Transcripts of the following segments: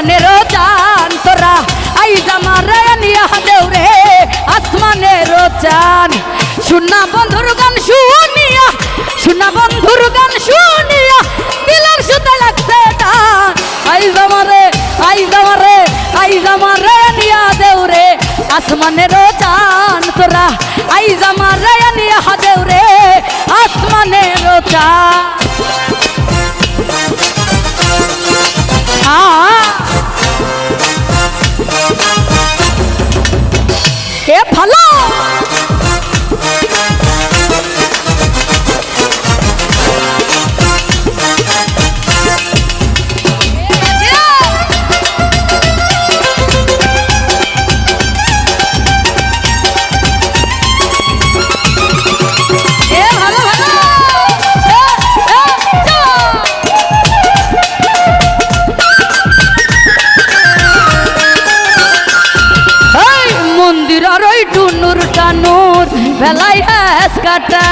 আসমানের চান তোরা আইজ আমারে নিয়া দেউরে আসমানের চান শুনা বন্ধুর গান শুনিয়া শুনা বন্ধুর গান শুনিয়া দিলের সুতে লাগছে টান আইজ আমারে নিয়া দেউরে আসমানের চান তোরা আইজ আমারে নিয়া দেউরে আসমানের চান এ ভালো টানুর ভেলাই হাস কাটা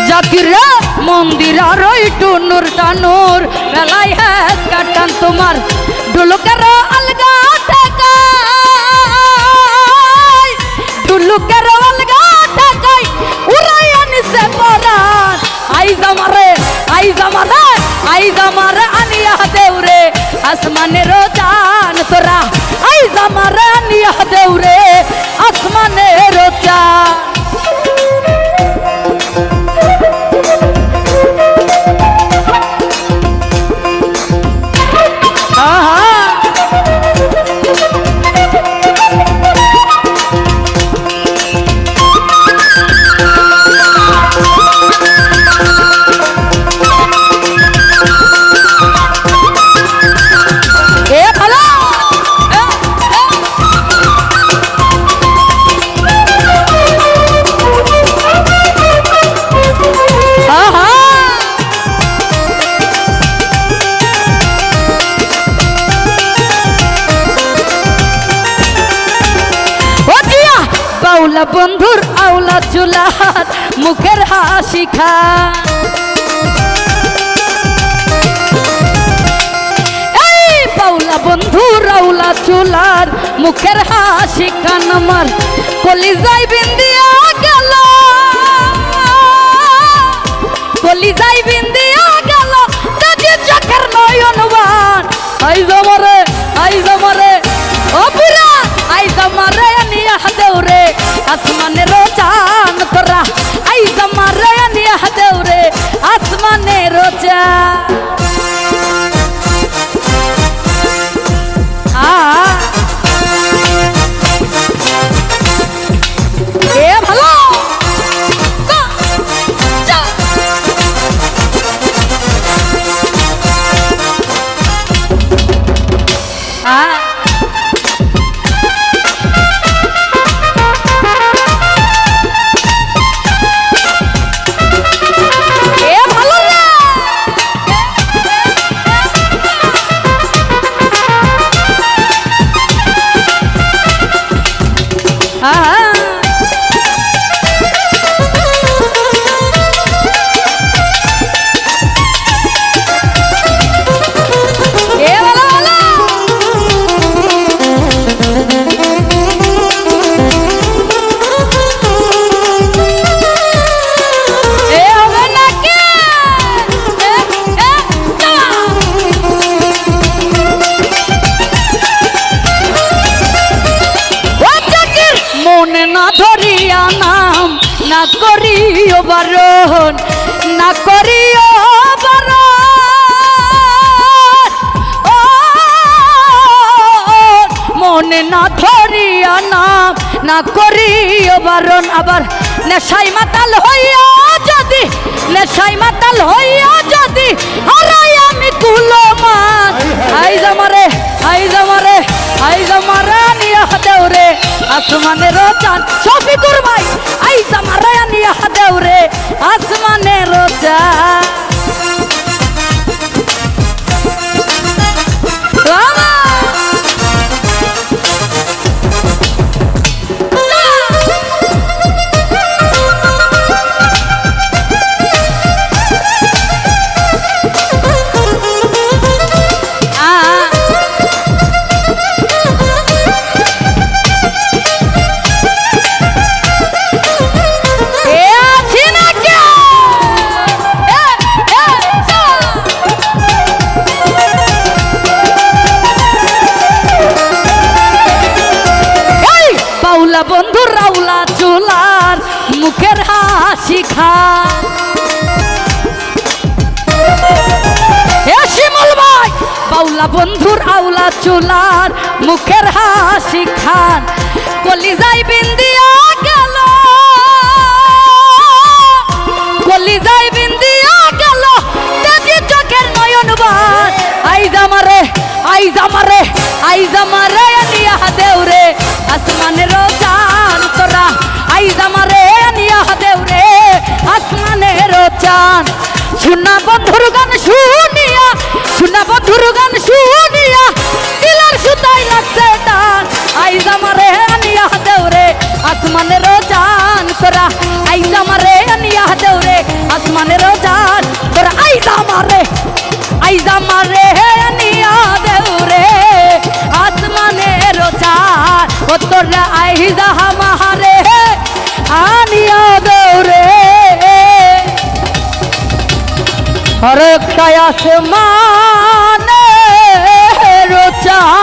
জাকিরা মন্দির আর ওই টুনুর টানুর ভেলাই হাস কাটান তোমার ডুলুকের আলগা টাকাই ডুলুকের আলগা টাকাই উড়াই আনিছে পরান আইজ আমারে আনিয়া দেউরে আসমানের চান তোরা আইজ আমারে আনিয়া দেউরে আসমানের চান আউলা বন্ধুর আউলা চুলার মুখের হাসি খা এই পাউলা বন্ধুর আউলা চুলার মুখের হাসি খান আমার কলিজাই বিন্দিয়া গেল কলিজাই বিন্দিয়া গেল যদি চোখের নয়নবান আইজ আমারে ও পুরা আইজ আমারে নিয়া দেউরে আসমানের চান তোরা আইজ আমারে নিয়া দেউরে আসমানের চান এ ভালো না করিও বারণ না করিও বারণ মনে না ধরিয়া নাম না করিও বারণ আবার নেশাই মাতাল হইয়া যদি নেশাই মাতাল হইয়া যদি হারাই আমি কুলমান আইজ আমারে নিয়া দেউরে আসমানের চান শফিকুর ভাই আইজ আমারে নিয়া দেউরে আসমানের চান বাউলা বন্ধুর আউলা চুলার মুখের হাসি খান কলিজাই বিন্দিয়া গেল কলিজাই বিন্দিয়া গেল তেজি চোখের নয়ন বান আইজ আমারে আইজ আমারে আইজ আমারে নিয়া দেউরে আসমানের চান তোরা আইজ আমারে নিয়া দেউরে আসমানের চান শুনা বন্ধুর গান শুনিয়া শুনা বন্ধুর গান শুনিয়া দিলার সুতাই লাগছে টান আইজ আমারে নিয়া দেউরে আসমানের চান তোরা আইজ আমারে নিয়া দেউরে আসমানের চান তোরা আইজ আমারে নিয়া দেউরে আসমানের চান ও তোরা আইজ আমারে আনিয়া দেউরে হর একটা আসমানের চান